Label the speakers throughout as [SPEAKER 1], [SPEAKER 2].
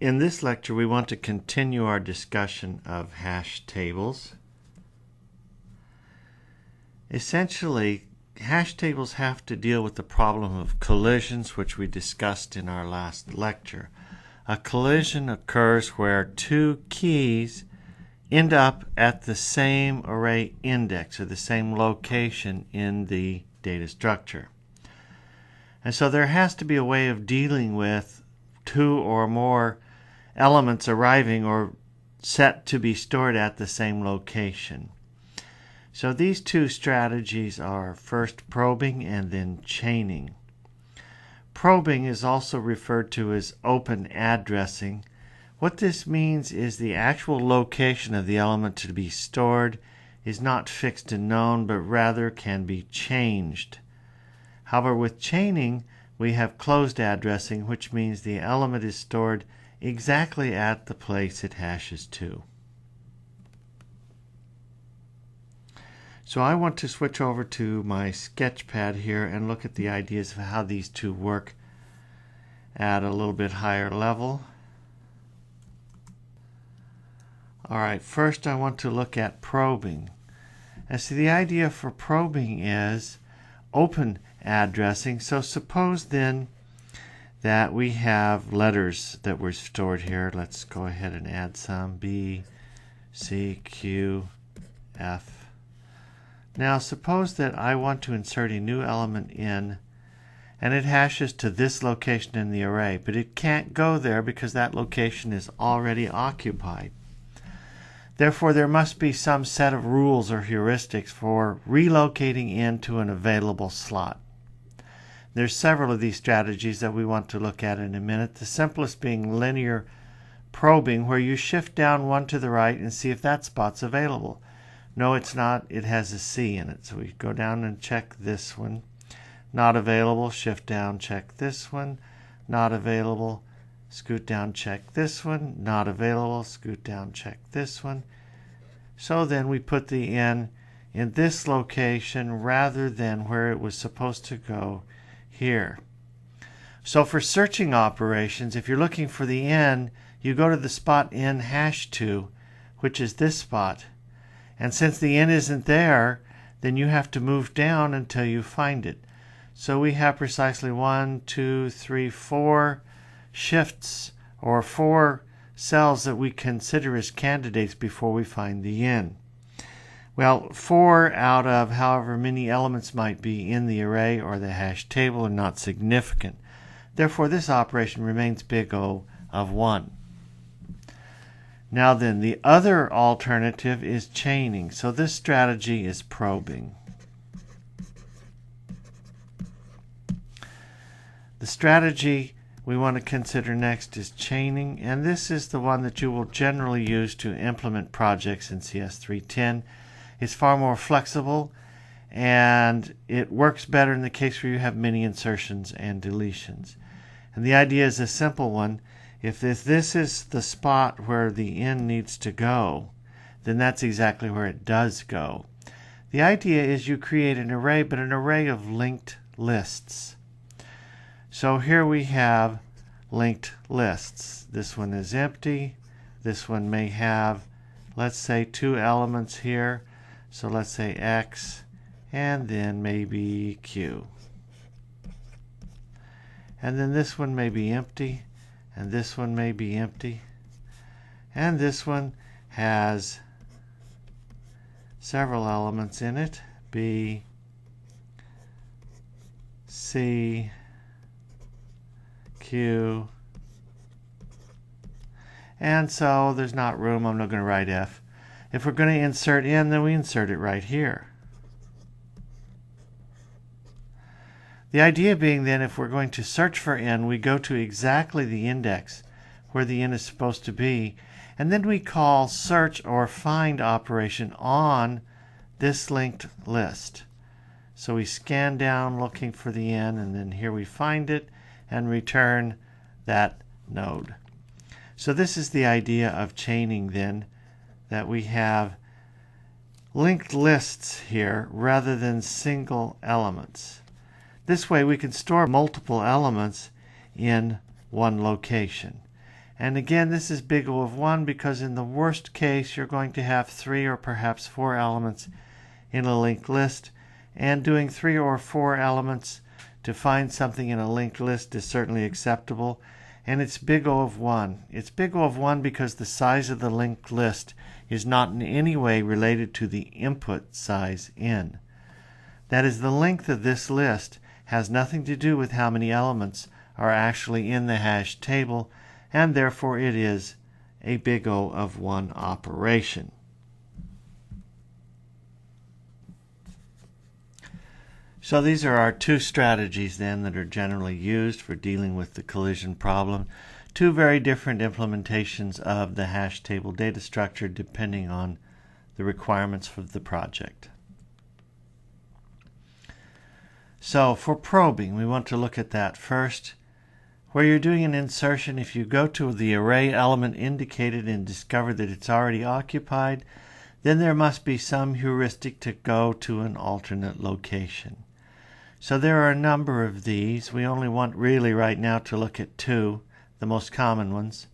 [SPEAKER 1] In this lecture, we want to continue our discussion of hash tables. Essentially, hash tables have to deal with the problem of collisions, which we discussed in our last lecture. A collision occurs where two keys end up at the same array index, or the same location in the data structure. And so there has to be a way of dealing with two or more elements arriving or set to be stored at the same location. So these two strategies are first probing and then chaining. Probing is also referred to as open addressing. What this means is the actual location of the element to be stored is not fixed and known, but rather can be changed. However, with chaining, we have closed addressing, which means the element is stored exactly at the place it hashes to. So I want to switch over to my sketchpad here and look at the ideas of how these two work at a little bit higher level. Alright, first I want to look at probing. And so the idea for probing is open addressing. So suppose then that we have letters that were stored here. Let's go ahead and add some. B, C, Q, F. Now suppose that I want to insert a new element in, and it hashes to this location in the array, but it can't go there because that location is already occupied. Therefore, there must be some set of rules or heuristics for relocating into an available slot. There's several of these strategies that we want to look at in a minute, the simplest being linear probing, where you shift down one to the right and see if that spot's available. No, it's not. It has a C in it. So we go down and check this one. Not available. Shift down, check this one. Not available. Scoot down, check this one. Not available. Scoot down, check this one. So then we put the N in this location rather than where it was supposed to go here. So for searching operations, if you're looking for the N, you go to the spot N hash to, which is this spot. And since the N isn't there, then you have to move down until you find it. So we have precisely 1, 2, 3, 4 shifts, or 4 cells that we consider as candidates before we find the N. Well, 4 out of however many elements might be in the array or the hash table are not significant. Therefore, this operation remains big O of 1. Now then, the other alternative is chaining. So this strategy is probing. The strategy we want to consider next is chaining, and this is the one that you will generally use to implement projects in CS310. It's far more flexible, and it works better in the case where you have many insertions and deletions. And the idea is a simple one. If this is the spot where the N needs to go, then that's exactly where it does go. The idea is you create an array, but an array of linked lists. So here we have linked lists. This one is empty. This one may have, let's say, 2 elements here. So let's say X and then maybe Q. And then this one may be empty, and this one may be empty. And this one has several elements in it. B, C, Q. And so there's not room. I'm not going to write F. If we're going to insert N, then we insert it right here. The idea being then, if we're going to search for N, we go to exactly the index where the N is supposed to be, and then we call search or find operation on this linked list. So we scan down looking for the N, and then here we find it and return that node. So this is the idea of chaining then, that we have linked lists here rather than single elements. This way we can store multiple elements in one location. And again, this is big O of 1 because in the worst case, you're going to have 3 or perhaps 4 elements in a linked list. And doing 3 or 4 elements to find something in a linked list is certainly acceptable. And it's big O of 1. It's big O of 1 because the size of the linked list is not in any way related to the input size n. That is, the length of this list has nothing to do with how many elements are actually in the hash table, and therefore it is a big O of 1 operation. So these are our two strategies then that are generally used for dealing with the collision problem. Two very different implementations of the hash table data structure depending on the requirements for the project. So for probing, we want to look at that first. Where you're doing an insertion, if you go to the array element indicated and discover that it's already occupied, then there must be some heuristic to go to an alternate location. So there are a number of these. We only want really right now to look at two, the most common ones.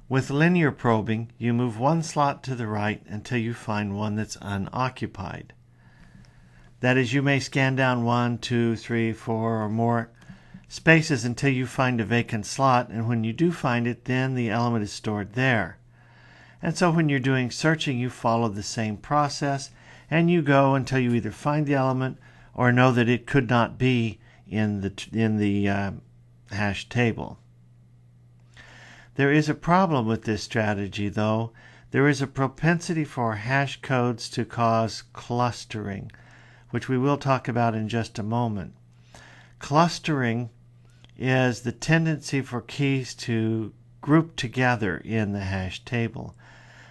[SPEAKER 1] With linear probing, you move one slot to the right until you find one that's unoccupied. That is, you may scan down 1, 2, 3, 4, or more spaces until you find a vacant slot, and when you do find it, then the element is stored there. And so when you're doing searching, you follow the same process, and you go until you either find the element or know that it could not be in the hash table. There is a problem with this strategy, though. There is a propensity for hash codes to cause clustering, which we will talk about in just a moment. Clustering is the tendency for keys to group together in the hash table.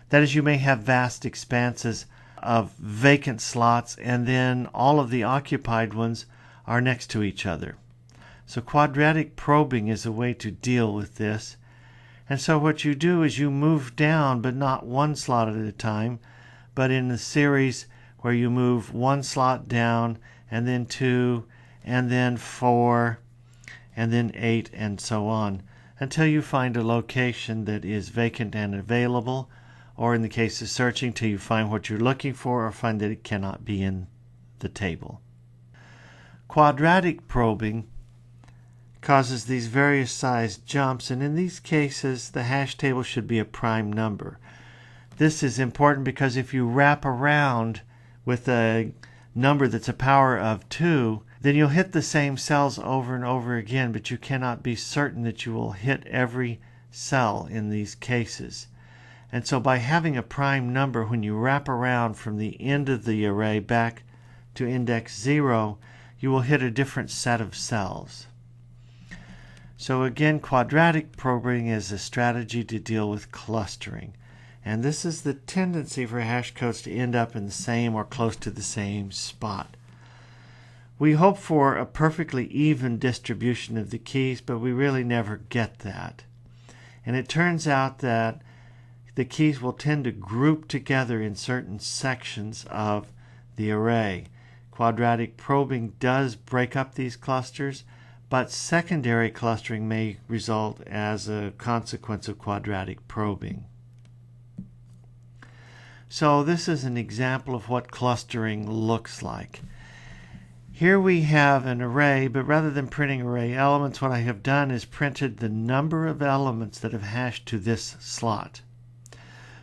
[SPEAKER 1] That is, you may have vast expanses of vacant slots, and then all of the occupied ones are next to each other. So quadratic probing is a way to deal with this. And so what you do is you move down, but not one slot at a time, but in a series where you move one slot down, and then 2, and then 4, and then 8, and so on, until you find a location that is vacant and available, or in the case of searching, till you find what you're looking for or find that it cannot be in the table. Quadratic probing causes these various size jumps, and in these cases the hash table should be a prime number. This is important because if you wrap around with a number that's a power of 2, then you'll hit the same cells over and over again, but you cannot be certain that you will hit every cell in these cases. And so by having a prime number, when you wrap around from the end of the array back to index 0, you will hit a different set of cells. So again, quadratic probing is a strategy to deal with clustering. And this is the tendency for hash codes to end up in the same or close to the same spot. We hope for a perfectly even distribution of the keys, but we really never get that. And it turns out that the keys will tend to group together in certain sections of the array. Quadratic probing does break up these clusters, but secondary clustering may result as a consequence of quadratic probing. So this is an example of what clustering looks like. Here we have an array, but rather than printing array elements, what I have done is printed the number of elements that have hashed to this slot.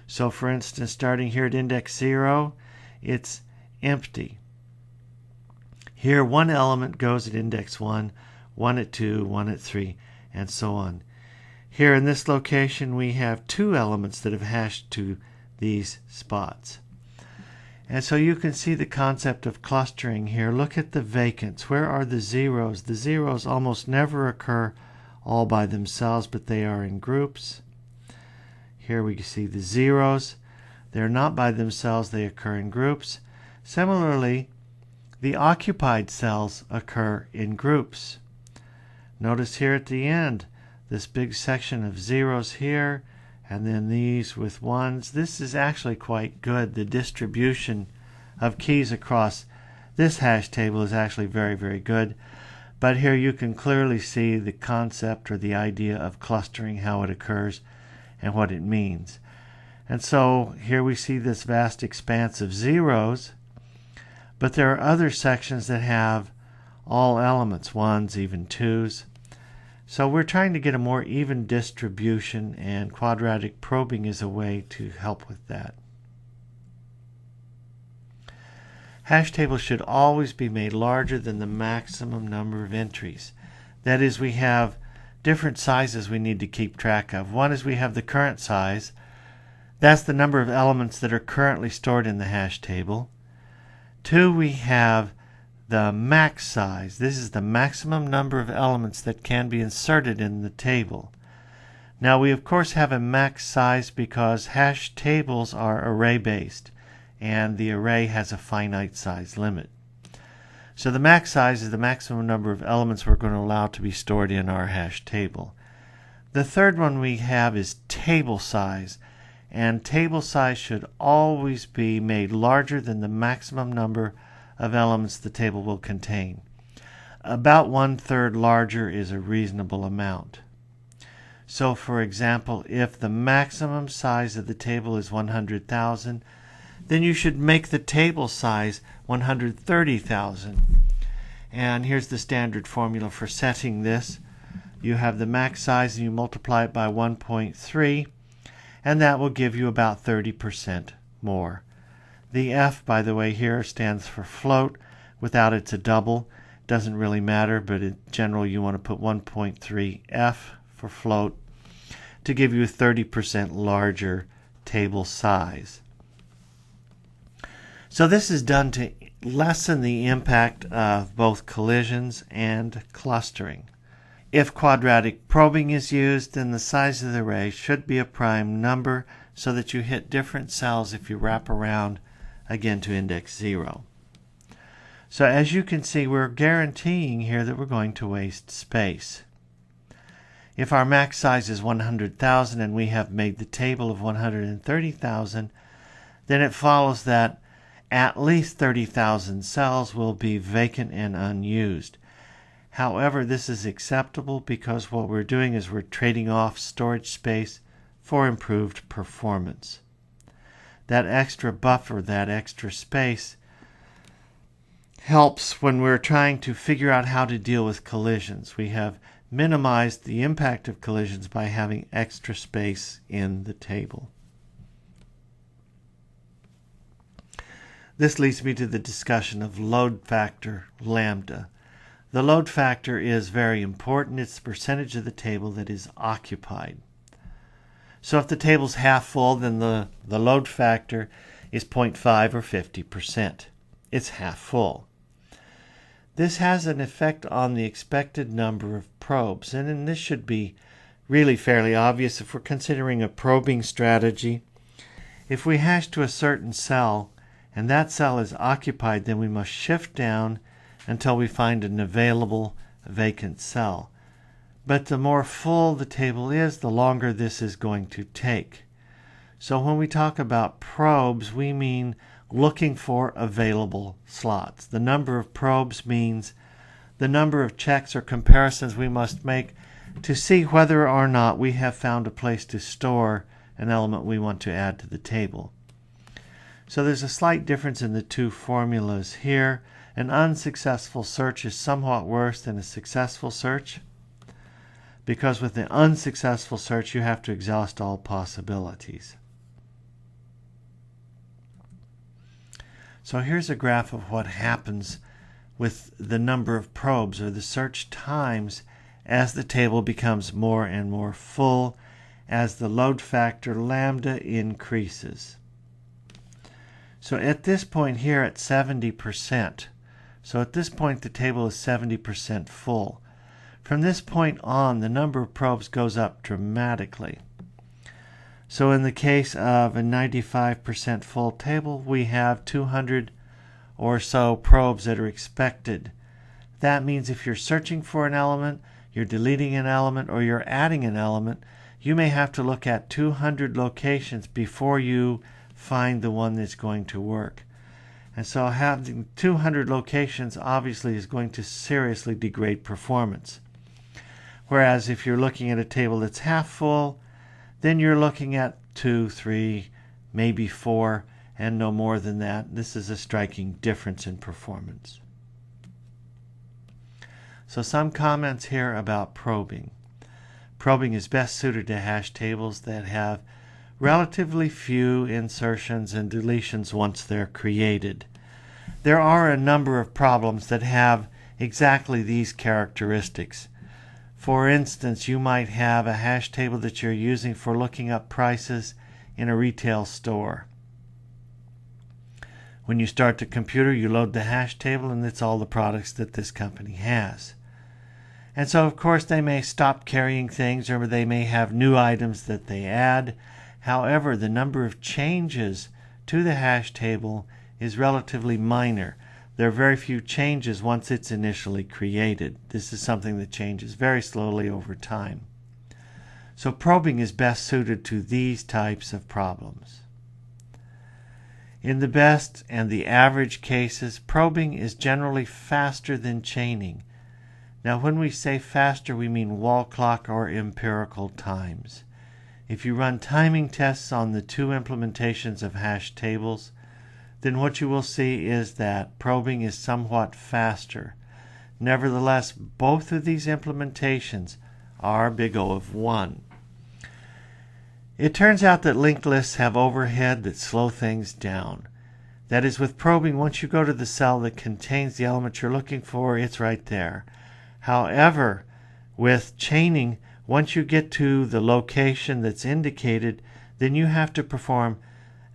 [SPEAKER 1] So for instance, starting here at index 0, it's empty. Here one element goes at index 1, one at 2, one at 3, and so on. Here in this location we have 2 elements that have hashed to these spots. And so you can see the concept of clustering here. Look at the vacants. Where are the zeros? The zeros almost never occur all by themselves, but they are in groups. Here we see the zeros. They're not by themselves, they occur in groups. Similarly, the occupied cells occur in groups. Notice here at the end, this big section of zeros here, and then these with ones. This is actually quite good. The distribution of keys across this hash table is actually very, very good. But here you can clearly see the concept or the idea of clustering, how it occurs and what it means. And so here we see this vast expanse of zeros, but there are other sections that have all elements, ones, even twos. So we're trying to get a more even distribution, and quadratic probing is a way to help with that. Hash tables should always be made larger than the maximum number of entries. That is, we have different sizes we need to keep track of. One is we have the current size. That's the number of elements that are currently stored in the hash table. Two, we have the max size. This is the maximum number of elements that can be inserted in the table. Now we of course have a max size because hash tables are array-based, and the array has a finite size limit. So the max size is the maximum number of elements we're going to allow to be stored in our hash table. The third one we have is table size, and table size should always be made larger than the maximum number of elements the table will contain. About 1/3 larger is a reasonable amount. So for example, if the maximum size of the table is 100,000, then you should make the table size 130,000. And here's the standard formula for setting this. You have the max size and you multiply it by 1.3, and that will give you about 30% more. The F, by the way, here stands for float. Without it's a double. Doesn't really matter, but in general you want to put 1.3 F for float to give you a 30% larger table size. So this is done to lessen the impact of both collisions and clustering. If quadratic probing is used, then the size of the array should be a prime number so that you hit different cells if you wrap around again to index 0. So as you can see, we're guaranteeing here that we're going to waste space. If our max size is 100,000 and we have made the table of 130,000, then it follows that at least 30,000 cells will be vacant and unused. However, this is acceptable because what we're doing is we're trading off storage space for improved performance. That extra buffer, that extra space, helps when we're trying to figure out how to deal with collisions. We have minimized the impact of collisions by having extra space in the table. This leads me to the discussion of load factor lambda. The load factor is very important. It's the percentage of the table that is occupied. So if the table's half full, then the load factor is 0.5 or 50%. It's half full. This has an effect on the expected number of probes, and then this should be really fairly obvious if we're considering a probing strategy. If we hash to a certain cell and that cell is occupied, then we must shift down until we find an available vacant cell. But the more full the table is, the longer this is going to take. So when we talk about probes, we mean looking for available slots. The number of probes means the number of checks or comparisons we must make to see whether or not we have found a place to store an element we want to add to the table. So there's a slight difference in the two formulas here. An unsuccessful search is somewhat worse than a successful search, because with the unsuccessful search you have to exhaust all possibilities. So here's a graph of what happens with the number of probes, or the search times, as the table becomes more and more full as the load factor lambda increases. So at this point here at 70%, so at this point the table is 70% full. From this point on, the number of probes goes up dramatically. So in the case of a 95% full table, we have 200 or so probes that are expected. That means if you're searching for an element, you're deleting an element, or you're adding an element, you may have to look at 200 locations before you find the one that's going to work. And so having 200 locations obviously is going to seriously degrade performance. Whereas if you're looking at a table that's half full, then you're looking at 2, 3, maybe 4, and no more than that. This is a striking difference in performance. So some comments here about probing. Probing is best suited to hash tables that have relatively few insertions and deletions once they're created. There are a number of problems that have exactly these characteristics. For instance, you might have a hash table that you're using for looking up prices in a retail store. When you start the computer, you load the hash table and it's all the products that this company has. And so, of course, they may stop carrying things or they may have new items that they add. However, the number of changes to the hash table is relatively minor. There are very few changes once it's initially created. This is something that changes very slowly over time. So probing is best suited to these types of problems. In the best and the average cases, probing is generally faster than chaining. Now, when we say faster, we mean wall clock or empirical times. If you run timing tests on the two implementations of hash tables, then what you will see is that probing is somewhat faster. Nevertheless, both of these implementations are big O of 1. It turns out that linked lists have overhead that slow things down. That is, with probing, once you go to the cell that contains the element you're looking for, it's right there. However, with chaining, once you get to the location that's indicated, then you have to perform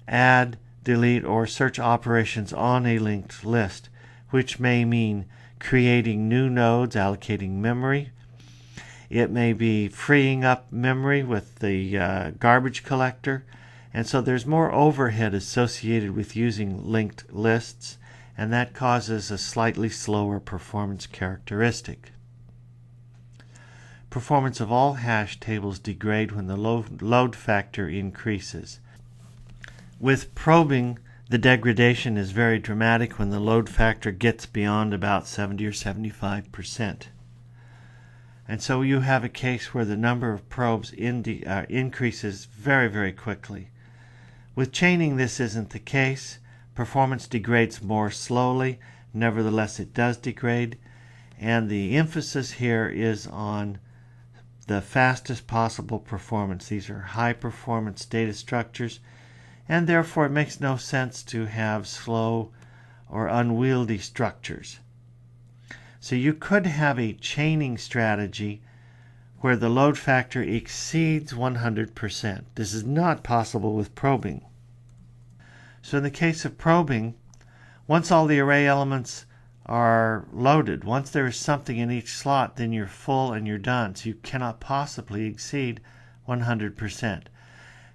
[SPEAKER 1] add, delete, or search operations on a linked list, which may mean creating new nodes, allocating memory. It may be freeing up memory with the garbage collector. And so there's more overhead associated with using linked lists, and that causes a slightly slower performance characteristic. Performance of all hash tables degrade when the load factor increases. With probing, the degradation is very dramatic when the load factor gets beyond about 70 or 75%. And so you have a case where the number of probes increases very, very quickly. With chaining, this isn't the case. Performance degrades more slowly. Nevertheless, it does degrade. And the emphasis here is on the fastest possible performance. These are high-performance data structures, and therefore it makes no sense to have slow or unwieldy structures. So you could have a chaining strategy where the load factor exceeds 100%. This is not possible with probing. So in the case of probing, once all the array elements are loaded, once there is something in each slot, then you're full and you're done. So you cannot possibly exceed 100%.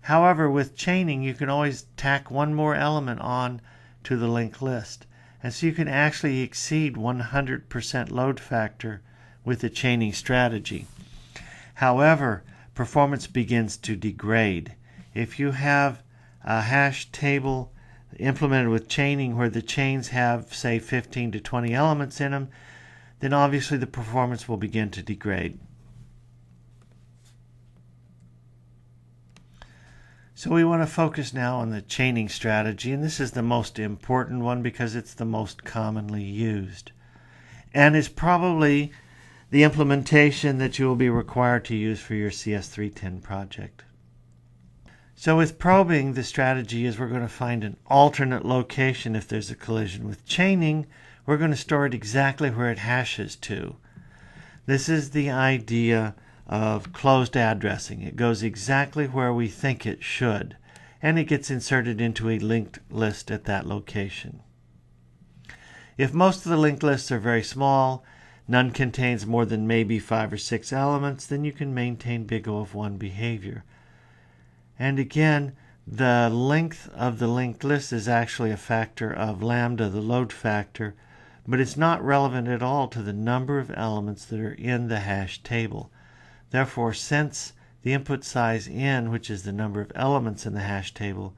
[SPEAKER 1] However, with chaining, you can always tack one more element on to the linked list. And so you can actually exceed 100% load factor with the chaining strategy. However, performance begins to degrade. If you have a hash table implemented with chaining where the chains have, say, 15 to 20 elements in them, then obviously the performance will begin to degrade. So we want to focus now on the chaining strategy, and this is the most important one because it's the most commonly used, and is probably the implementation that you will be required to use for your CS310 project. So with probing, the strategy is we're going to find an alternate location if there's a collision. With chaining, we're going to store it exactly where it hashes to. This is the idea of closed addressing. It goes exactly where we think it should, and it gets inserted into a linked list at that location. If most of the linked lists are very small, none contains more than maybe 5 or 6 elements, then you can maintain big O of 1 behavior. And again, the length of the linked list is actually a factor of lambda, the load factor, but it's not relevant at all to the number of elements that are in the hash table. Therefore, since the input size n, which is the number of elements in the hash table,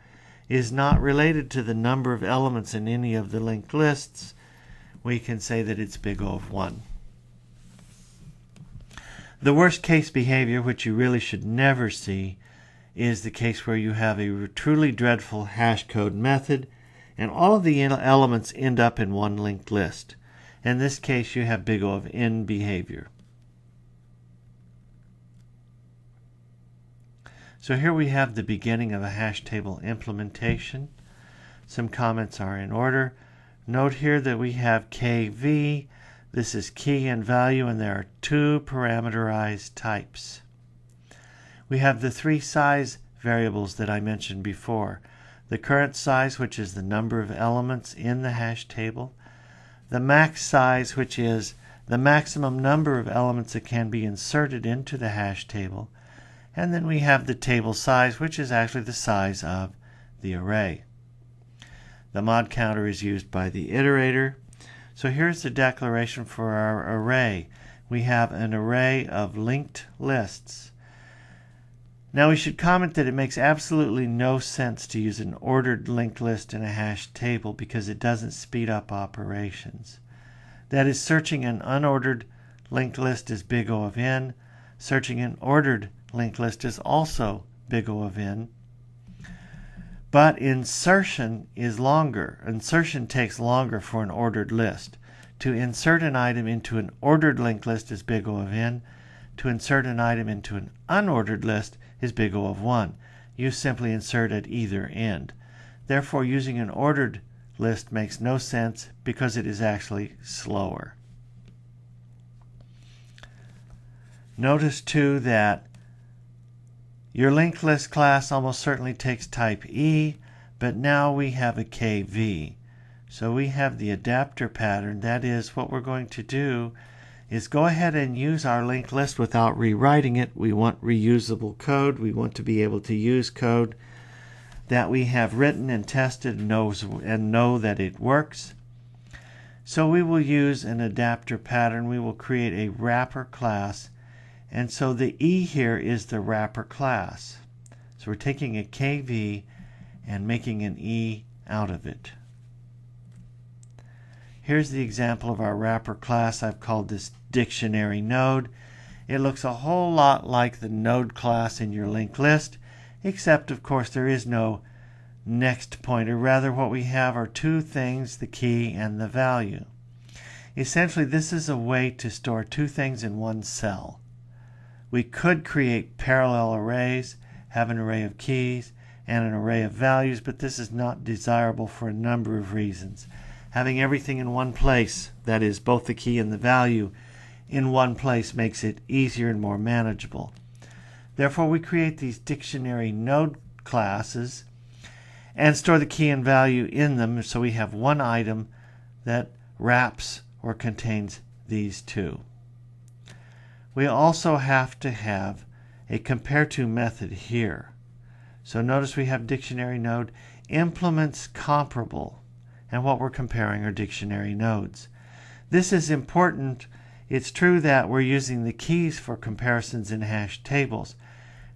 [SPEAKER 1] is not related to the number of elements in any of the linked lists, we can say that it's big O of 1. The worst case behavior, which you really should never see, is the case where you have a truly dreadful hash code method and all of the elements end up in one linked list. In this case, you have big O of n behavior. So here we have the beginning of a hash table implementation. Some comments are in order. Note here that we have KV. This is key and value, and there are two parameterized types. We have the three size variables that I mentioned before. The current size, which is the number of elements in the hash table. The max size, which is the maximum number of elements that can be inserted into the hash table. And then we have the table size, which is actually the size of the array. The mod counter is used by the iterator. So here's the declaration for our array. We have an array of linked lists. Now we should comment that it makes absolutely no sense to use an ordered linked list in a hash table because it doesn't speed up operations. That is, searching an unordered linked list is big O of n. Searching an ordered linked list is also big O of n. But insertion is longer. Insertion takes longer for an ordered list. To insert an item into an ordered linked list is big O of n. To insert an item into an unordered list is big O of 1. You simply insert at either end. Therefore, using an ordered list makes no sense because it is actually slower. Notice too that your linked list class almost certainly takes type E, but now we have a KV. So we have the adapter pattern. That is, what we're going to do is go ahead and use our linked list without rewriting it. We want reusable code. We want to be able to use code that we have written and tested and know that it works. So we will use an adapter pattern. We will create a wrapper class. And so the E here is the wrapper class. So we're taking a KV and making an E out of it. Here's the example of our wrapper class. I've called this dictionary node. It looks a whole lot like the node class in your linked list, except of course there is no next pointer. Rather, what we have are two things, the key and the value. Essentially, this is a way to store two things in one cell. We could create parallel arrays, have an array of keys and an array of values, but this is not desirable for a number of reasons. Having everything in one place, that is, both the key and the value in one place, makes it easier and more manageable. Therefore, we create these dictionary node classes and store the key and value in them, so we have one item that wraps or contains these two. We also have to have a compare to method here. So notice we have dictionary node implements comparable, and what we're comparing are dictionary nodes. This is important. It's true that we're using the keys for comparisons in hash tables.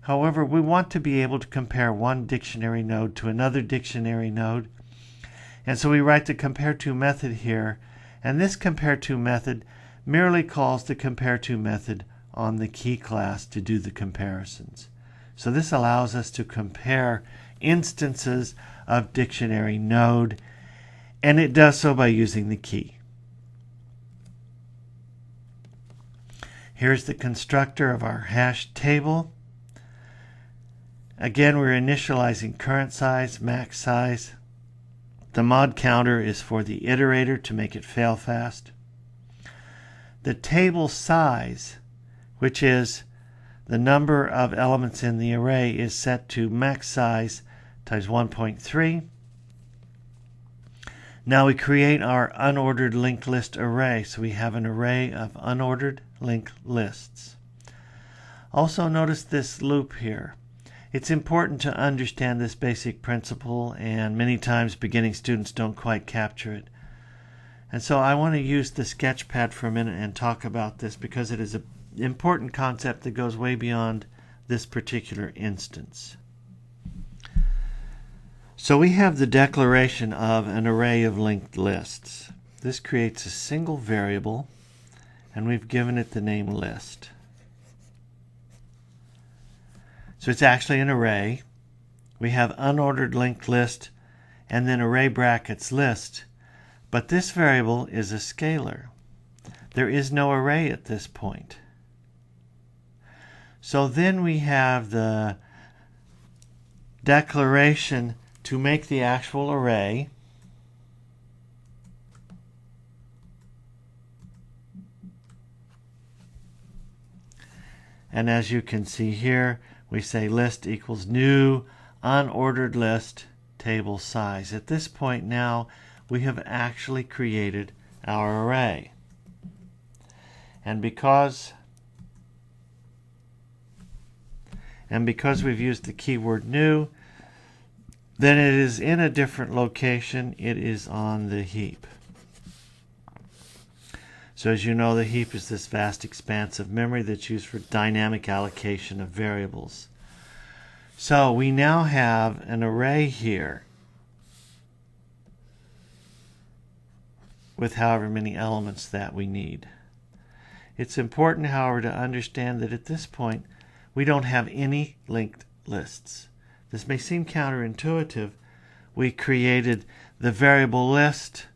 [SPEAKER 1] However, we want to be able to compare one dictionary node to another dictionary node. And so we write the compare to method here, and this compare to method merely calls the compare to method on the key class to do the comparisons. So this allows us to compare instances of dictionary node, and it does so by using the key. Here's the constructor of our hash table. Again, we're initializing current size, max size. The mod counter is for the iterator to make it fail fast. The table size, which is the number of elements in the array, is set to max size times 1.3. Now we create our unordered linked list array. So we have an array of unordered linked lists. Also notice this loop here. It's important to understand this basic principle, and many times beginning students don't quite capture it. And so I want to use the sketchpad for a minute and talk about this because it is an important concept that goes way beyond this particular instance. So we have the declaration of an array of linked lists. This creates a single variable, and we've given it the name list. So it's actually an array. We have unordered linked list and then array brackets list, but this variable is a scalar. There is no array at this point. So then we have the declaration to make the actual array. And as you can see here, we say list equals new unordered list table size. At this point now, we have actually created our array. And because we've used the keyword new, then it is in a different location. It is on the heap. So as you know, the heap is this vast expanse of memory that's used for dynamic allocation of variables. So we now have an array here with however many elements that we need. It's important, however, to understand that at this point we don't have any linked lists. This may seem counterintuitive. We created the variable list,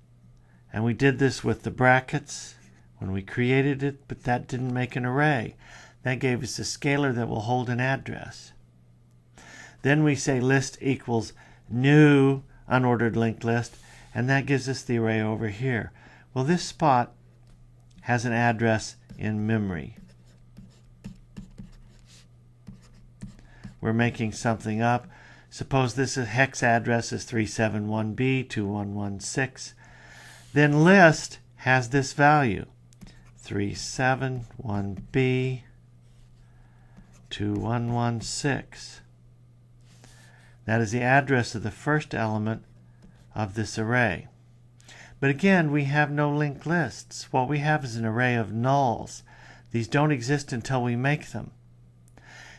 [SPEAKER 1] and we did this with the brackets when we created it, but that didn't make an array. That gave us a scalar that will hold an address. Then we say list equals new unordered linked list, and that gives us the array over here. Well, this spot has an address in memory. We're making something up. Suppose this hex address is 371B2116. Then list has this value, 371B2116. That is the address of the first element of this array. But again, we have no linked lists. What we have is an array of nulls. These don't exist until we make them.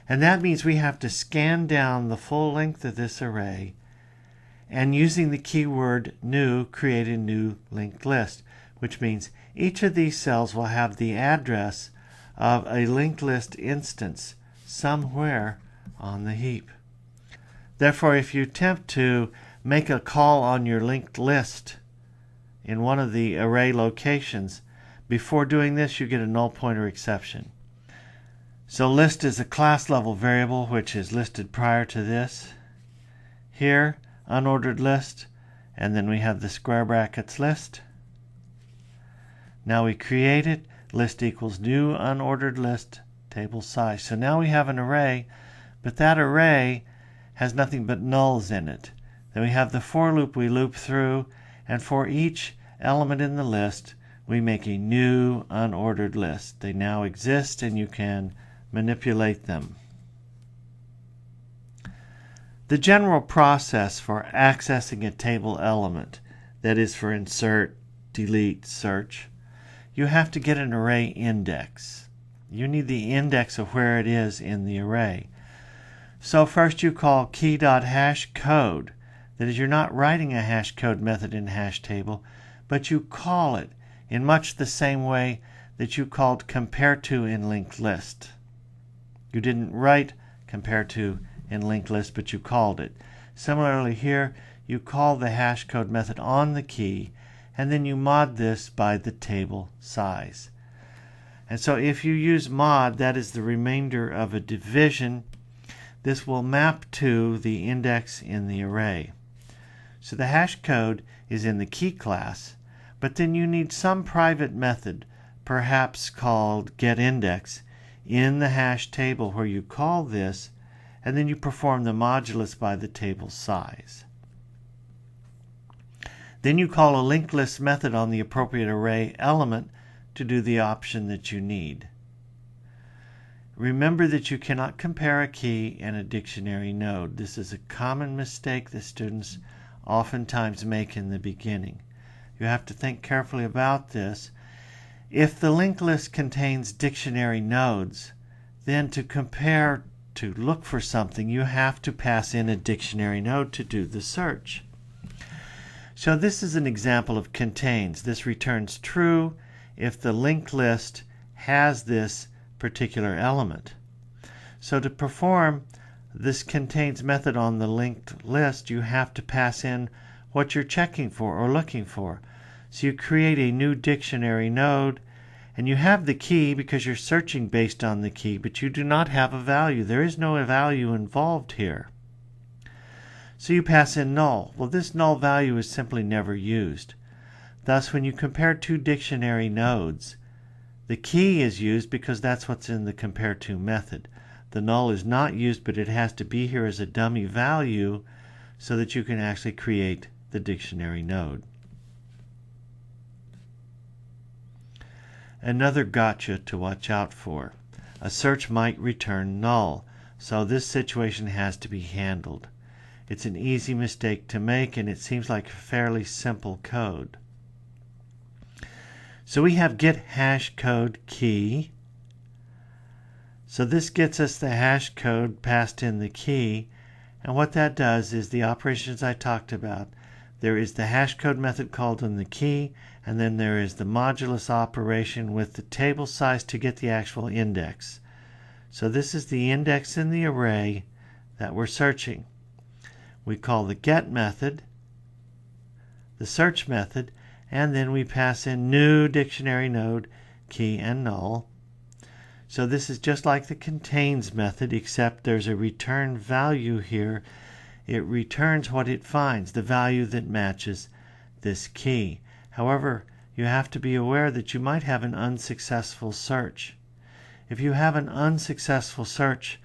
[SPEAKER 1] And that means we have to scan down the full length of this array and using the keyword new, create a new linked list, which means each of these cells will have the address of a linked list instance somewhere on the heap. Therefore, if you attempt to make a call on your linked list in one of the array locations, before doing this you get a null pointer exception. So list is a class level variable which is listed prior to this. Here, unordered list, and then we have the square brackets list. Now we create it, list equals new unordered list table size. So now we have an array, but that array has nothing but nulls in it. Then we have the for loop we loop through, and for each element in the list we make a new unordered list. They now exist and you can manipulate them. The general process for accessing a table element, that is for insert, delete, search, you have to get an array index. You need the index of where it is in the array. So first you call key.hashCode. That is, you're not writing a hashcode method in hashtable, but you call it in much the same way that you called compareTo in linked list. You didn't write compareTo in linked list, but you called it. Similarly here, you call the hashcode method on the key, and then you mod this by the table size. And so if you use mod, that is the remainder of a division. This will map to the index in the array. So the hash code is in the key class, but then you need some private method, perhaps called getIndex, in the hash table where you call this, and then you perform the modulus by the table size. Then you call a linked list method on the appropriate array element to do the option that you need. Remember that you cannot compare a key and a dictionary node. This is a common mistake that students oftentimes make in the beginning. You have to think carefully about this. If the linked list contains dictionary nodes, then to compare to look for something, you have to pass in a dictionary node to do the search. So this is an example of contains. This returns true if the linked list has this particular element. So to perform this contains method on the linked list, you have to pass in what you're checking for or looking for. So you create a new dictionary node, and you have the key because you're searching based on the key, but you do not have a value. There is no value involved here. So you pass in null. Well, this null value is simply never used. Thus, when you compare two dictionary nodes, the key is used because that's what's in the compare to method. The null is not used, but it has to be here as a dummy value so that you can actually create the dictionary node. Another gotcha to watch out for. A search might return null, so this situation has to be handled. It's an easy mistake to make, and it seems like fairly simple code. So we have get hash code key. So this gets us the hash code passed in the key, and what that does is the operations I talked about. There is the hash code method called in the key, and then there is the modulus operation with the table size to get the actual index. So this is the index in the array that we're searching. We call the get method, the search method, and then we pass in new dictionary node, key, and null. So this is just like the contains method, except there's a return value here. It returns what it finds, the value that matches this key. However, you have to be aware that you might have an unsuccessful search. If you have an unsuccessful search,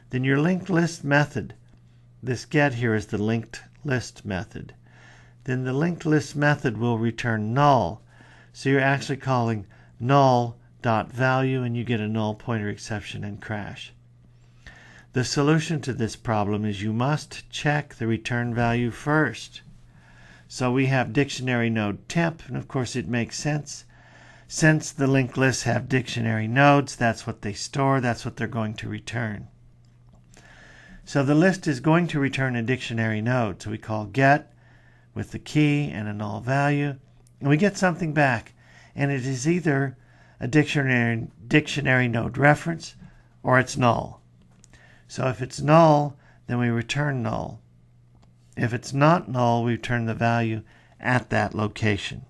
[SPEAKER 1] then your linked list method, this get here is the linked list method, then the linked list method will return null. So you're actually calling null.value, and you get a null pointer exception and crash. The solution to this problem is you must check the return value first. So we have dictionary node temp, and of course it makes sense. Since the linked lists have dictionary nodes, that's what they store, that's what they're going to return. So the list is going to return a dictionary node. So we call get with the key and a null value, and we get something back. And it is either a dictionary node reference or it's null. So if it's null, then we return null. If it's not null, we return the value at that location.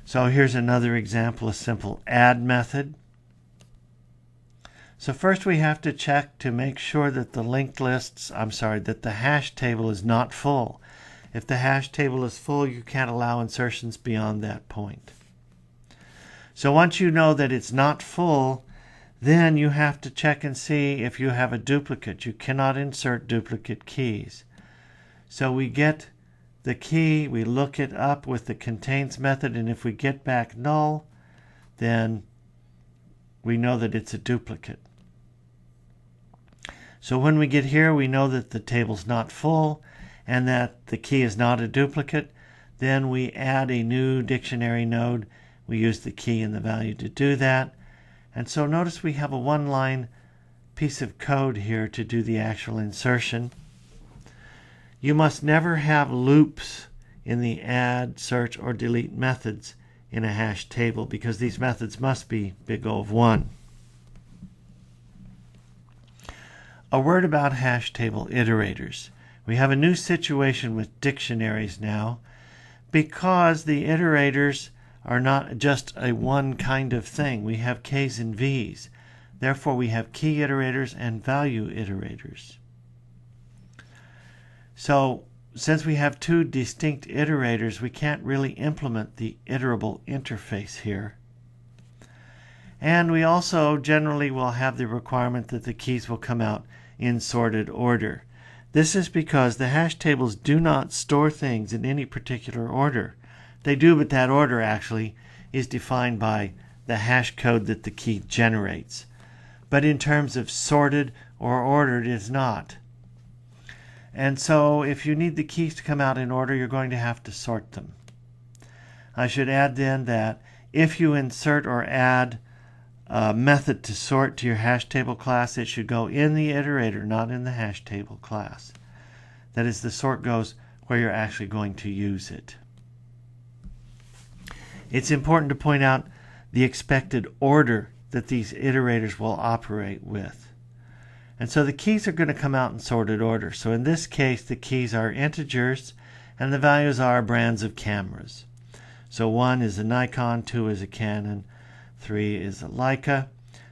[SPEAKER 1] So here's another example, a simple add method. So first we have to check to make sure that the linked lists, that the hash table is not full. If the hash table is full, you can't allow insertions beyond that point. So once you know that it's not full, then you have to check and see if you have a duplicate. You cannot insert duplicate keys. So we get the key, we look it up with the contains method, and if we get back null, then we know that it's a duplicate. So when we get here, we know that the table's not full and that the key is not a duplicate. Then we add a new dictionary node. We use the key and the value to do that. And so notice we have a one-line piece of code here to do the actual insertion. You must never have loops in the add, search, or delete methods in a hash table because these methods must be big O of 1. A word about hash table iterators. We have a new situation with dictionaries now because the iterators are not just a one kind of thing. We have K's and V's. Therefore, we have key iterators and value iterators. So, since we have two distinct iterators, we can't really implement the iterable interface here. And we also generally will have the requirement that the keys will come out in sorted order. This is because the hash tables do not store things in any particular order. They do, but that order actually is defined by the hash code that the key generates. But in terms of sorted or ordered, it is not. And so if you need the keys to come out in order, you're going to have to sort them. I should add then that if you insert or add method to sort to your hash table class, it should go in the iterator, not in the hash table class. That is, the sort goes where you're actually going to use it. It's important to point out the expected order that these iterators will operate with. And so the keys are going to come out in sorted order. So in this case, the keys are integers and the values are brands of cameras. So 1 is a Nikon, 2 is a Canon, 3 is a Leica.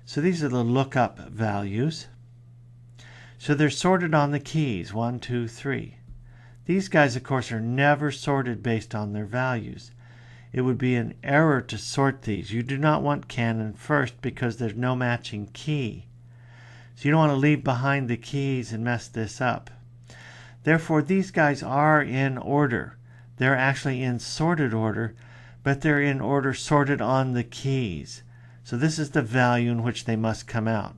[SPEAKER 1] So these are the lookup values. So they're sorted on the keys, 1, 2, 3. These guys, of course, are never sorted based on their values. It would be an error to sort these. You do not want Canon first because there's no matching key. So you don't want to leave behind the keys and mess this up. Therefore, these guys are in order. They're actually in sorted order, but they're in order sorted on the keys. So this is the value in which they must come out.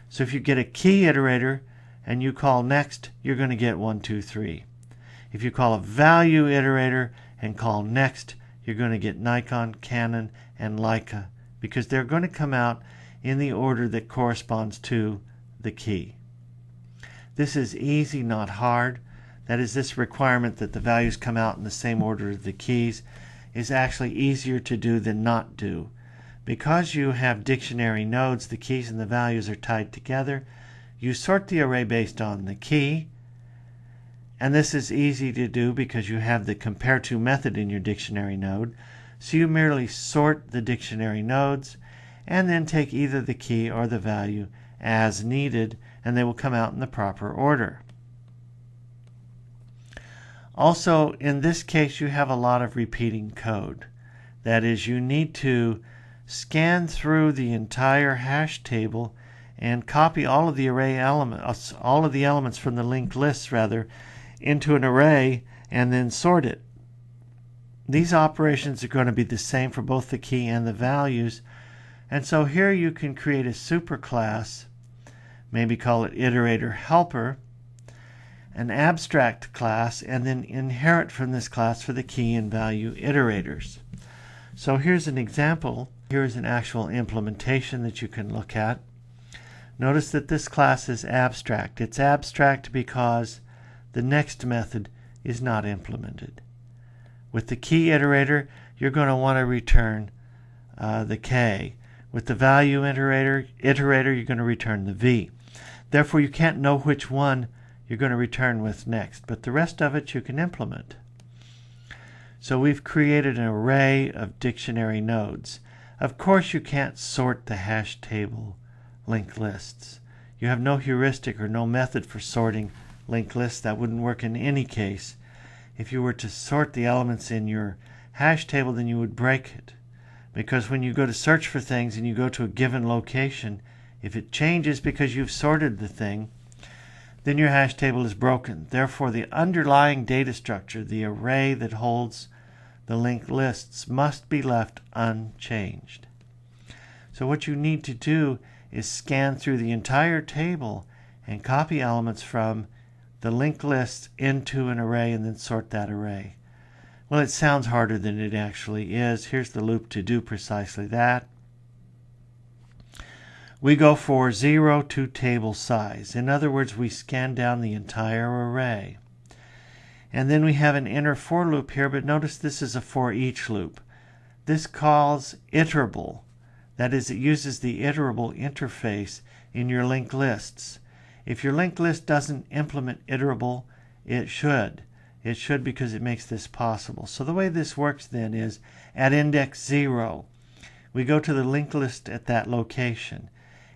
[SPEAKER 1] So if you get a key iterator and you call next, you're going to get 1, 2, 3. If you call a value iterator and call next, you're going to get Nikon, Canon, and Leica because they're going to come out in the order that corresponds to the key. This is easy, not hard. That is, this requirement that the values come out in the same order as the keys is actually easier to do than not do. Because you have dictionary nodes, the keys and the values are tied together. You sort the array based on the key. And this is easy to do because you have the compare to method in your dictionary node. So you merely sort the dictionary nodes and then take either the key or the value as needed, and they will come out in the proper order. Also, in this case, you have a lot of repeating code. That is, you need to scan through the entire hash table and copy all of the array elements, all of the elements from the linked lists into an array and then sort it. These operations are going to be the same for both the key and the values. And so here you can create a superclass, maybe call it iterator helper, an abstract class, and then inherit from this class for the key and value iterators. So here's an example. Here's an actual implementation that you can look at. Notice that this class is abstract. It's abstract because the next method is not implemented. With the key iterator, you're going to want to return the K. With the value iterator, you're going to return the V. Therefore, you can't know which one you're going to return with next, but the rest of it you can implement. So we've created an array of dictionary nodes. Of course, you can't sort the hash table linked lists. You have no heuristic or no method for sorting linked lists. That wouldn't work in any case. If you were to sort the elements in your hash table, then you would break it. Because when you go to search for things and you go to a given location, if it changes because you've sorted the thing, then your hash table is broken. Therefore, the underlying data structure, the array that holds the linked lists, must be left unchanged. So what you need to do is scan through the entire table and copy elements from the linked lists into an array and then sort that array. Well, it sounds harder than it actually is. Here's the loop to do precisely that. We go for 0 to table size. In other words, we scan down the entire array. And then we have an inner for loop here, but notice this is a for each loop. This calls iterable. That is, it uses the iterable interface in your linked lists. If your linked list doesn't implement iterable, it should. It should because it makes this possible. So the way this works then is at index 0, we go to the linked list at that location.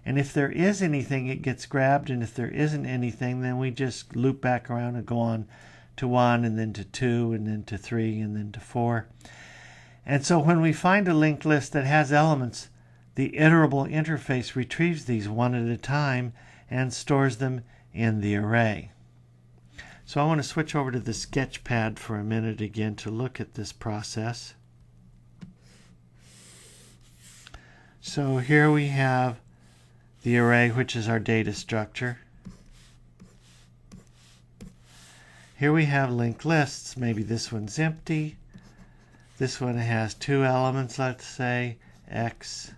[SPEAKER 1] And if there is anything, it gets grabbed, and if there isn't anything, then we just loop back around and go on to 1, and then to 2, and then to 3, and then to 4. And so when we find a linked list that has elements, the iterable interface retrieves these one at a time and stores them in the array. So I want to switch over to the Sketchpad for a minute again to look at this process. So here we have the array, which is our data structure. Here we have linked lists. Maybe this one's empty. This one has 2 elements, let's say, X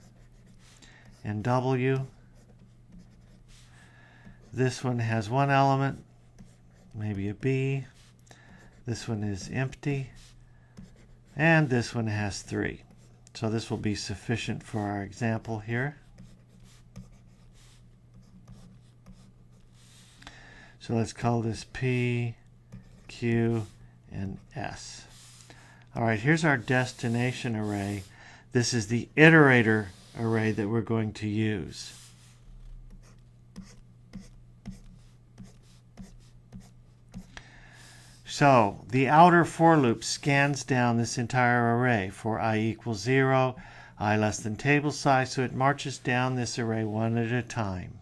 [SPEAKER 1] and W. This one has one element, maybe a B. This one is empty. And this one has 3. So this will be sufficient for our example here. So let's call this P, Q, and S. All right, here's our destination array. This is the iterator array that we're going to use. So the outer for loop scans down this entire array for I equals 0, I less than table size, so it marches down this array one at a time.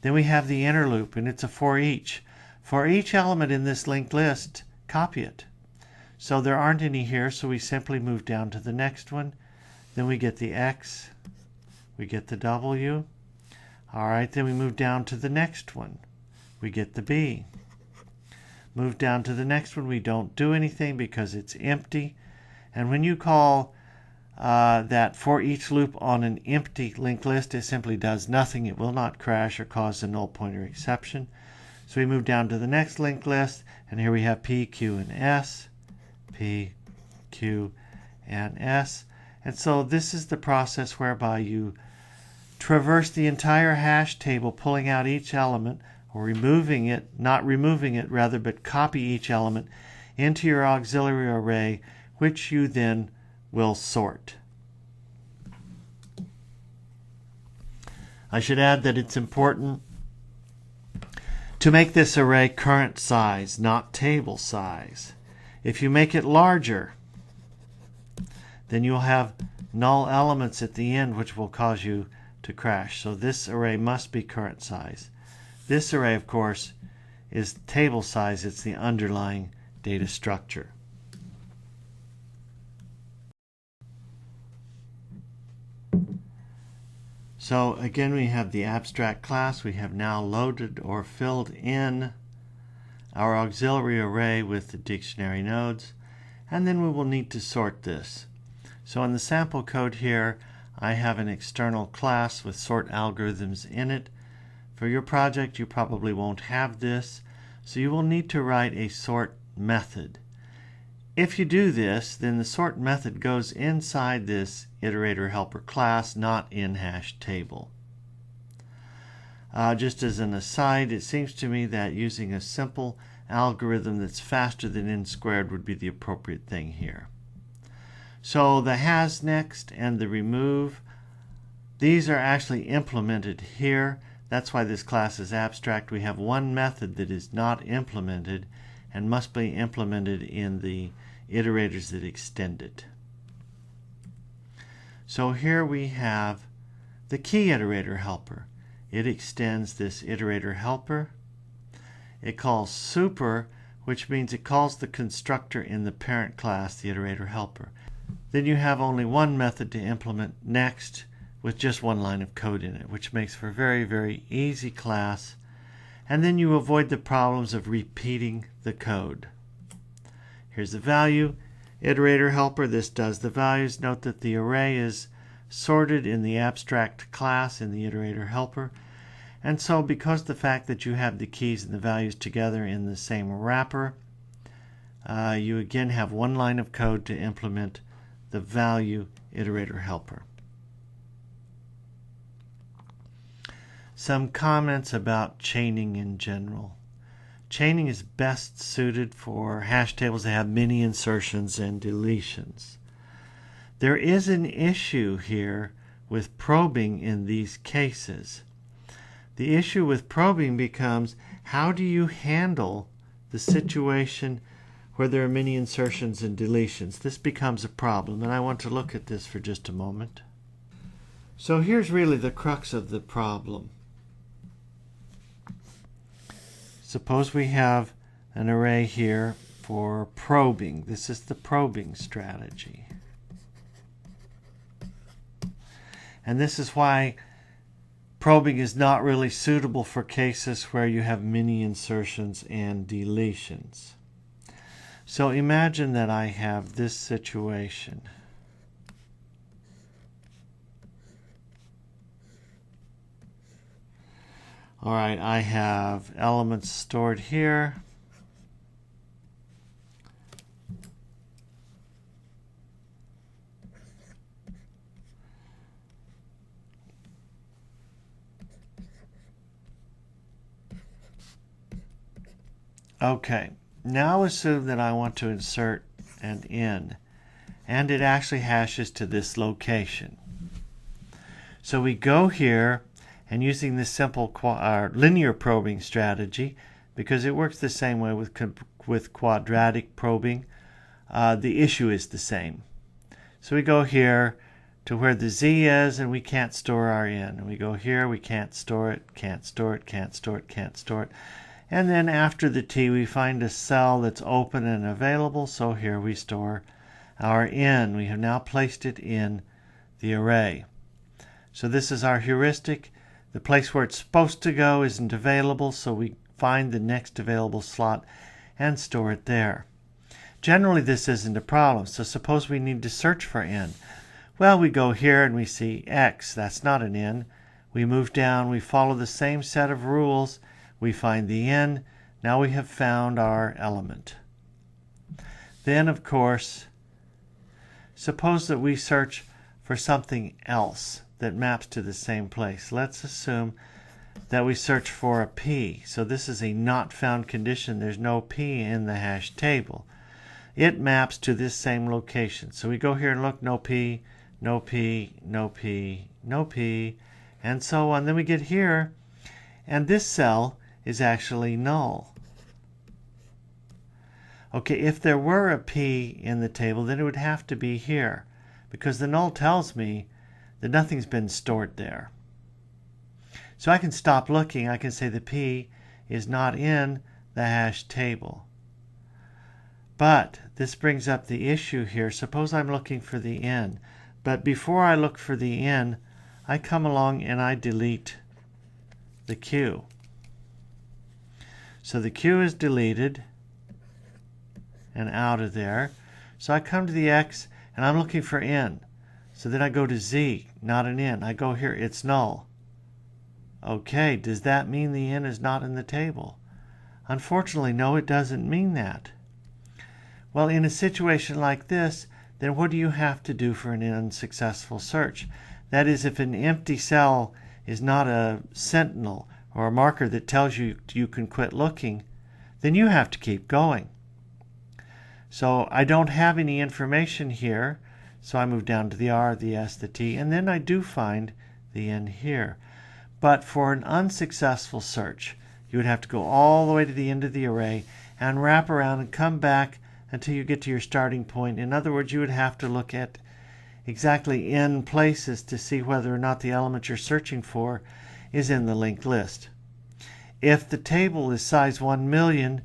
[SPEAKER 1] Then we have the inner loop, and it's a for each. For each element in this linked list, copy it. So there aren't any here, so we simply move down to the next one. Then we get the X, we get the W. All right, then we move down to the next one. We get the B. Move down to the next one. We don't do anything because it's empty. And when you call that for each loop on an empty linked list, it simply does nothing. It will not crash or cause a null pointer exception. So we move down to the next linked list, and here we have P, Q, and S. P, Q, and S. And so this is the process whereby you traverse the entire hash table, pulling out each element, or removing it, not removing it rather, but copy each element into your auxiliary array, which you then will sort. I should add that it's important to make this array current size, not table size. If you make it larger, then you'll have null elements at the end, which will cause you to crash. So this array must be current size. This array, of course, is table size. It's the underlying data structure. So again, we have the abstract class. We have now loaded or filled in our auxiliary array with the dictionary nodes, and then we will need to sort this. So in the sample code here, I have an external class with sort algorithms in it. For your project, you probably won't have this, so you will need to write a sort method. If you do this, then the sort method goes inside this iterator helper class, not in hash table. Just as an aside, it seems to me that using a simple algorithm that's faster than n squared would be the appropriate thing here. So the has next and the remove, these are actually implemented here. That's why this class is abstract. We have one method that is not implemented and must be implemented in the iterators that extend it. So here we have the key iterator helper. It extends this iterator helper. It calls super, which means it calls the constructor in the parent class, the iterator helper. Then you have only one method to implement next, with just one line of code in it, which makes for a very, very easy class. And then you avoid the problems of repeating the code. Here's the value iterator helper. This does the values. Note that the array is sorted in the abstract class in the iterator helper. And so because the fact that you have the keys and the values together in the same wrapper, you again have one line of code to implement the value iterator helper. Some comments about chaining in general. Chaining is best suited for hash tables that have many insertions and deletions. There is an issue here with probing in these cases. The issue with probing becomes, how do you handle the situation where there are many insertions and deletions? This becomes a problem, and I want to look at this for just a moment. So here's really the crux of the problem. Suppose we have an array here for probing. This is the probing strategy. And this is why probing is not really suitable for cases where you have many insertions and deletions. So imagine that I have this situation. All right, I have elements stored here. Okay, now assume that I want to insert an in, and it actually hashes to this location. So we go here, and using this simple linear probing strategy, because it works the same way with quadratic probing, the issue is the same. So we go here to where the z is, and we can't store our in. And we go here, we can't store it, can't store it, can't store it, can't store it. And then after the T, we find a cell that's open and available, so here we store our in. We have now placed it in the array. So this is our heuristic. The place where it's supposed to go isn't available, so we find the next available slot and store it there. Generally, this isn't a problem, so suppose we need to search for in. Well, we go here and we see X. That's not an in. We move down, we follow the same set of rules. We find the in. Now we have found our element. Then, of course, suppose that we search for something else that maps to the same place. Let's assume that we search for a P. So this is a not found condition. There's no P in the hash table. It maps to this same location. So we go here and look, no P, no P, no P, no P, and so on. Then we get here, and this cell is actually null. Okay, if there were a P in the table, then it would have to be here, because the null tells me that nothing's been stored there. So I can stop looking. I can say the P is not in the hash table. But this brings up the issue here. Suppose I'm looking for the in, but before I look for the in, I come along and I delete the Q. So the Q is deleted and out of there. So I come to the X and I'm looking for in. So then I go to Z, not an in. I go here, it's null. Okay, does that mean the in is not in the table? Unfortunately, no, it doesn't mean that. Well, in a situation like this, then what do you have to do for an unsuccessful search? That is, if an empty cell is not a sentinel or a marker that tells you you can quit looking, then you have to keep going. So I don't have any information here, so I move down to the R, the S, the T, and then I do find the in here. But for an unsuccessful search, you would have to go all the way to the end of the array and wrap around and come back until you get to your starting point. In other words, you would have to look at exactly n places to see whether or not the element you're searching for is in the linked list. If the table is size 1,000,000,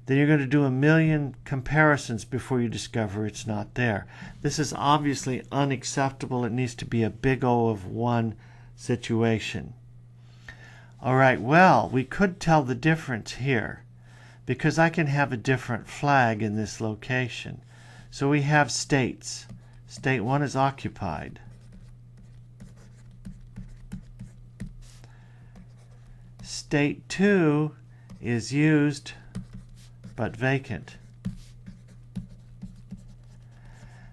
[SPEAKER 1] then you're going to do 1,000,000 comparisons before you discover it's not there. This is obviously unacceptable. It needs to be a big O of 1 situation. All right, well, we could tell the difference here because I can have a different flag in this location. So we have states. State 1 is occupied. State 2 is used but vacant.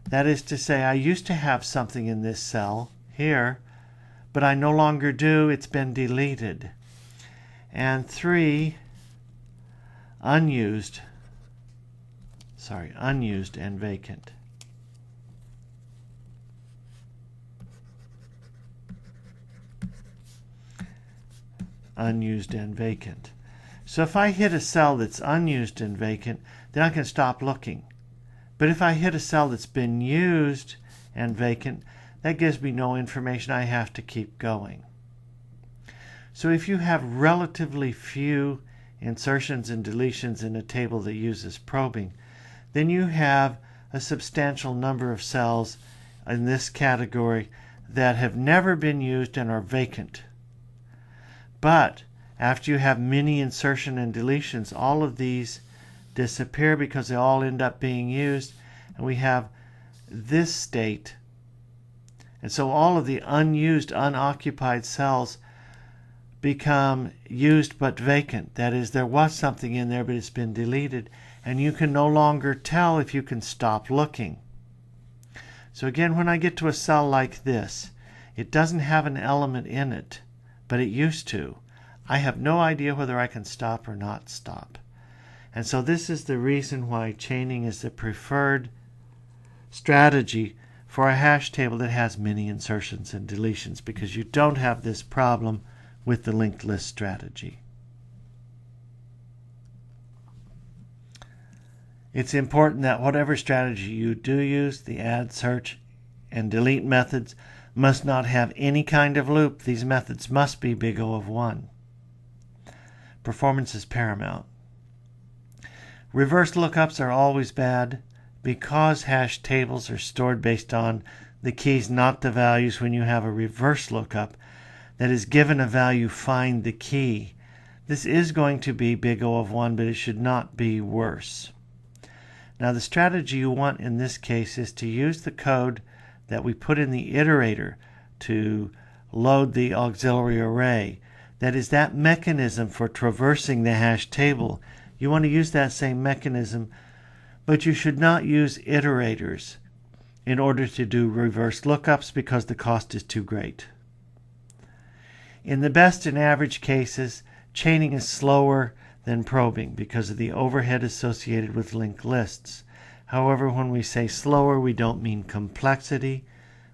[SPEAKER 1] That is to say, I used to have something in this cell here, but I no longer do. It's been deleted. And 3, unused and vacant. Unused and vacant. So if I hit a cell that's unused and vacant, then I can stop looking. But if I hit a cell that's been used and vacant, that gives me no information. I have to keep going. So if you have relatively few insertions and deletions in a table that uses probing, then you have a substantial number of cells in this category that have never been used and are vacant. But after you have many insertion and deletions, all of these disappear because they all end up being used, and we have this state. And so all of the unused, unoccupied cells become used but vacant. That is, there was something in there, but it's been deleted, and you can no longer tell if you can stop looking. So again, when I get to a cell like this, it doesn't have an element in it, but it used to. I have no idea whether I can stop or not stop. And so this is the reason why chaining is the preferred strategy for a hash table that has many insertions and deletions, because you don't have this problem with the linked list strategy. It's important that whatever strategy you do use, the add, search, and delete methods must not have any kind of loop. These methods must be big O of 1. Performance is paramount. Reverse lookups are always bad because hash tables are stored based on the keys, not the values. When you have a reverse lookup that is given a value, find the key. This is going to be big O of 1, but it should not be worse. Now the strategy you want in this case is to use the code that we put in the iterator to load the auxiliary array. That is that mechanism for traversing the hash table. You want to use that same mechanism, but you should not use iterators in order to do reverse lookups because the cost is too great. In the best and average cases, chaining is slower than probing because of the overhead associated with linked lists. However, when we say slower, we don't mean complexity.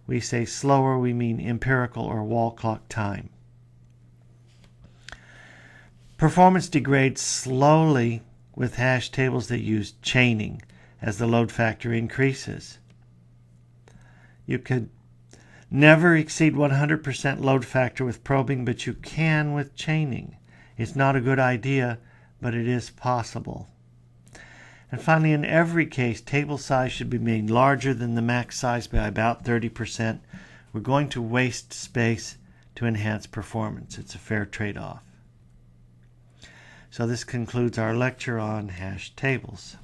[SPEAKER 1] We say slower, we mean empirical or wall clock time. Performance degrades slowly with hash tables that use chaining as the load factor increases. You could never exceed 100% load factor with probing, but you can with chaining. It's not a good idea, but it is possible. And finally, in every case, table size should be made larger than the max size by about 30%. We're going to waste space to enhance performance. It's a fair trade-off. So this concludes our lecture on hash tables.